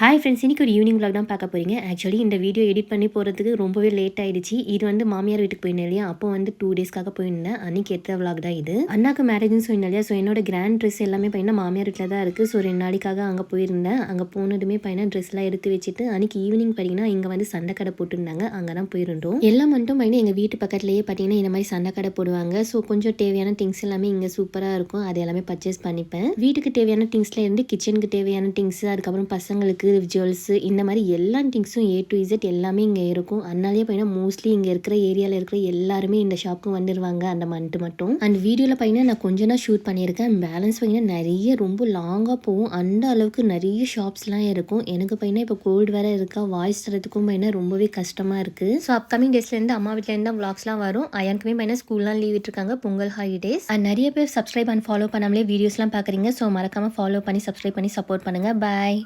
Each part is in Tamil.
ஹாய் ஃப்ரெண்ட்ஸ், இன்னைக்கு ஒரு ஈவினிங் vlog தான் பார்க்க போறீங்க. ஆக்சுவலி இந்த வீடியோ எடிட் பண்ணி போகிறதுக்கு ரொம்பவே லேட் ஆயிடுச்சு. இது வந்து மாமியார் வீட்டுக்கு போயிருந்தேன் இல்லையா, அப்போ வந்து 2 டேஸ்க்காக போயிருந்தேன். அன்னைக்கு எடுத்த vlog தான் இது. அண்ணாக்கு மேரேஜ்னு சொன்னேன் இல்லையா, ஸோ என்னோட கிராண்ட் ட்ரெஸ் எல்லாமே பையனா மாமியார் வீட்டில் தான் இருக்குது. ஸோ 2 நாளைக்காக அங்கே போயிருந்தேன். அங்கே போனதுமே பையனா ட்ரெஸ்லாம் எடுத்து வச்சுட்டு அன்றைக்கி ஈவினிங் பார்த்தீங்கன்னா இங்கே வந்து சண்டை கடை போட்டுருந்தாங்க. அங்கே தான் போயிருந்தோம். எல்லாம் மட்டும் பையனா எங்கள் வீட்டு பக்கத்துலேயே பார்த்தீங்கன்னா இந்த மாதிரி சண்டை கடை போடுவாங்க. ஸோ கொஞ்சம் தேவையான திங்ஸ் எல்லாமே இங்கே சூப்பராக இருக்கும். அது எல்லாமே பர்ச்சேஸ் பண்ணிப்பேன். வீட்டுக்கு தேவையான திங்ஸ்ல இருந்து கிச்சனுக்கு தேவையான திங்ஸ், அதுக்கப்புறம் பசங்களுக்கு ஜுவல்ஸ், இந்த மாதிரி எல்லா திங்ஸும் A to Z எல்லாமே இங்கே இருக்கும். அதனாலேயே பார்த்தீங்கன்னா மோஸ்ட்லி இங்கே இருக்கிற ஏரியாவில் இருக்கிற எல்லாருமே இந்த ஷாப்புக்கு வந்துடுவாங்க அந்த மந்த் மட்டும். அந்த வீடியோவில் பார்த்தீங்கன்னா நான் கொஞ்சம் தான் ஷூட் பண்ணியிருக்கேன். பேலன்ஸ் பார்த்தீங்கன்னா நிறைய ரொம்ப லாங்காக போகும். அந்த அளவுக்கு நிறைய ஷாப்ஸ்லாம் இருக்கும். எனக்கு பார்த்தீங்கன்னா இப்போ கோல்டு வேறு இருக்கா, வாய்ஸ் தரத்துக்கும் பார்த்தீங்கன்னா ரொம்பவே கஷ்டமாக இருக்குது. ஸோ அப்கமிங் டேஸ்லேருந்து அம்மா வீட்டிலேருந்து தான் vlogsலாம் வரும். எனக்குமே பார்த்தீங்கன்னா ஸ்கூல்லாம் லீவ் விட்டுருக்காங்க, பொங்கல் ஹாலிடேஸ். நிறைய பேர் சப்ஸ்கிரைப் அண்ட் ஃபாலோ பண்ணாமலே வீடியோஸ்லாம் பார்க்குறீங்க. ஸோ மறக்காமல் ஃபாலோ பண்ணி சப்ஸ்கிரைப் பண்ணி சப்போர்ட் பண்ணுங்கள். பாய்.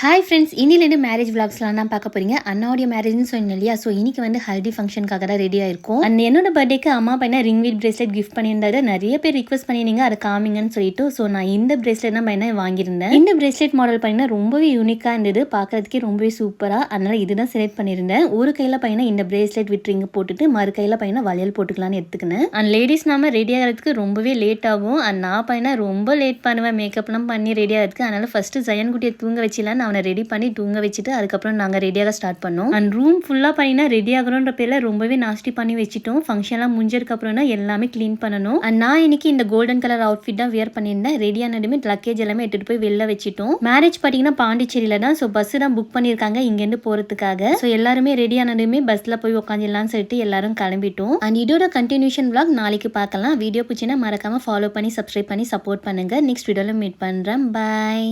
ஹாய் ஃப்ரெண்ட்ஸ், இன்னிலேருந்து மேரேஜ் vlogsலாம் தான் பார்க்க போறீங்க. அண்ணாவுடைய மேரேஜ்னு சொன்னேன் இல்லையா, ஸோ இன்னைக்கு வந்து ஹல்தி ஃபங்க்ஷனுக்காக தான் ரெடி ஆயிருக்கும். அண்ட் என்னோட பர்த்டேக்கு அம்மா பையனா ரிங் வித் பிரேஸ்லெட் கிஃப்ட் பண்ணியிருந்தாரு. நிறைய பேர் ரிக்வஸ்ட் பண்ணியிருந்தீங்க அதை காமிங்கன்னு சொல்லிட்டு. ஸோ நான் இந்த பிரேஸ்லெட் தான் பையனா வாங்கியிருந்தேன். இந்த பிரேஸ்லெட் மாடல் பையனா ரொம்பவே யூனிக்காக இருந்தது, பார்க்கறதுக்கே ரொம்பவே சூப்பராக. அதனால இதுதான் செலக்ட் பண்ணியிருந்தேன். ஒரு கையில் பையனா இந்த பிரேஸ்லெட் வித் ரிங் போட்டுட்டு மறு கையில் பையனா வளையல் போட்டுக்கலான்னு எடுத்துக்கினேன். அண்ட் லேடிஸ் நாம ரெடி ஆகிறதுக்கு ரொம்பவே லேட் ஆகும். அண்ட் நான் பையனா ரொம்ப லேட் பண்ணுவேன் மேக்கப்லாம் பண்ணி ரெடி ஆகிறதுக்கு. அதனால ஃபர்ஸ்ட் ஜயன் குட்டியை தூங்க வச்சிடலான்னு அவனை ரெடி பண்ணி தூங்க வச்சுட்டு அதுக்கப்புறம் நாங்கள் ரெடியாக ஸ்டார்ட் பண்ணோம். அண்ட் ரூம் ஃபுல்லாக பண்ணினா ரெடி ஆகிறோன்ற பேரில் ரொம்பவே நாஸ்டி பண்ணி வச்சுட்டோம். ஃபங்க்ஷன்லாம் முடிஞ்சதுக்கப்புறம் தான் எல்லாமே க்ளீன் பண்ணணும். அண்ட் நான் இன்னைக்கு இந்த கோல்டன் கலர் அவுட்ஃபிட் தான் வியர் பண்ணியிருந்தேன். ரெடி ஆனதுமே லக்கேஜ் எல்லாமே எடுத்துகிட்டு போய் வெளில வச்சுட்டோம். மேரேஜ் பார்த்தீங்கன்னா பாண்டிச்சேரியில் தான். ஸோ பஸ் தான் புக் பண்ணியிருக்காங்க இங்கேருந்து போகிறதுக்காக. ஸோ எல்லாருமே ரெடி ஆனதுமே பஸ்ஸில் போய் உட்காந்துடலாம்னு சொல்லிட்டு எல்லாரும் கிளம்பிட்டோம். அண்ட் இதோட கண்டினியூஷன் vlog நாளைக்கு பார்க்கலாம். வீடியோ பிடிச்சினா மறக்காமல் ஃபாலோ பண்ணி சப்ஸ்கிரைப் பண்ணி சப்போர்ட் பண்ணுங்கள். நெக்ஸ்ட் வீடியோவில் மீட் பண்ணுறேன். பாய்.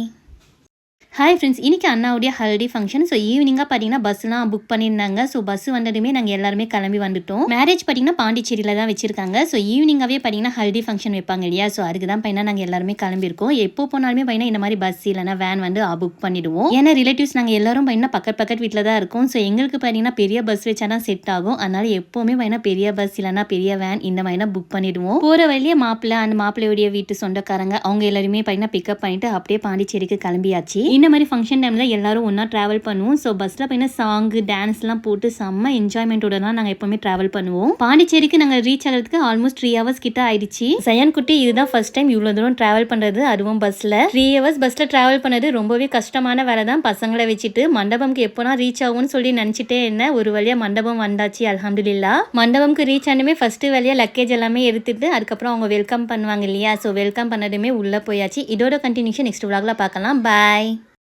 ஹாய் ஃப்ரெண்ட்ஸ், இன்றைக்கி அண்ணாவுடைய ஹல்தி ஃபங்க்ஷன். ஸோ ஈவினிங்காக பார்த்தீங்கன்னா பஸ்லாம் புக் பண்ணியிருந்தாங்க. ஸோ பஸ் வந்ததுமே நாங்கள் எல்லாருமே கிளம்பி வந்துட்டோம். மேரேஜ் பார்த்தீங்கன்னா பாண்டிச்சேரியில் தான் வச்சிருக்காங்க. ஸோ ஈவினிங்காகவே பார்த்தீங்கன்னா ஹல்தி ஃபங்க்ஷன் வைப்பாங்க இல்லையா, ஸோ அதுக்கு தான் பையனா நாங்கள் எல்லாருமே கிளம்பியிருக்கோம். எப்போ போனாலுமே பையனா இந்த மாதிரி பஸ் இல்லைனா வேன் வந்து புக் பண்ணிவிடுவோம். ஏன்னா ரிலேட்டிவ்ஸ் நாங்கள் எல்லாரும் பையனா பக்கத்து வீட்டில் தான் இருக்கோம். ஸோ எங்களுக்கு பார்த்தீங்கன்னா பெரிய பஸ் வச்சா தான் செட் ஆகும். அதனால எப்போவுமே பையனா பெரிய பஸ் இல்லைனா பெரிய வேன் இந்த மாதிரி தான் புக் பண்ணிவிடுவோம். போகிற வழியே மாப்பிள்ளை அந்த மாப்பிள்ளையுடைய வீட்டு சொந்தக்காரங்க அவங்க எல்லாருமே பையனா பிக்கப் பண்ணிட்டு அப்படியே பாண்டிச்சேரிக்கு கிளம்பியாச்சு. இந்த மாதிரி ஃபங்க்ஷன் டைமில் எல்லாரும் ஒன்றா ட்ராவல் பண்ணுவோம். ஸோ பஸ்ஸில் பார்த்தீங்கன்னா சாங்கு டான்ஸ்லாம் போட்டு செம்ம என்ஜாய்மெண்ட்டோட தான் நாங்கள் எப்போவுமே ட்ராவல் பண்ணுவோம். பாண்டிச்சேரிக்கு நாங்கள் ரீச் ஆகிறதுக்கு ஆல்மோஸ்ட் 3 hours கிட்ட ஆயிடுச்சு. சயன் குட்டி இதுதான் ஃபர்ஸ்ட் டைம் இவ்வளோ தூரம் ட்ராவல் பண்ணுறது, அதுவும் பஸ்ஸில் 3 hours பஸ்ஸில் ட்ராவல் பண்ணது ரொம்பவே கஷ்டமான வேலை தான். பசங்களை வச்சுட்டு மண்டபம்க்கு எப்போனா ரீச் ஆகும்னு சொல்லி நினச்சிட்டே இருந்தேன். ஒரு வழியாக மண்டபம் வந்தாச்சு, அல்ஹம்துலில்லாஹ். மண்டபம்க்கு ரீச் ஆனதுமே ஃபர்ஸ்ட் வழியாக லக்கேஜ் எல்லாமே எடுத்துட்டு அதுக்கப்புறம் அவங்க வெல்கம் பண்ணுவாங்க இல்லையா, ஸோ வெல்கம் பண்ணதுமே உள்ளே போயாச்சு. இதோட கண்டினியூஷன் நெக்ஸ்ட் vlogல பார்க்கலாம். பாய்.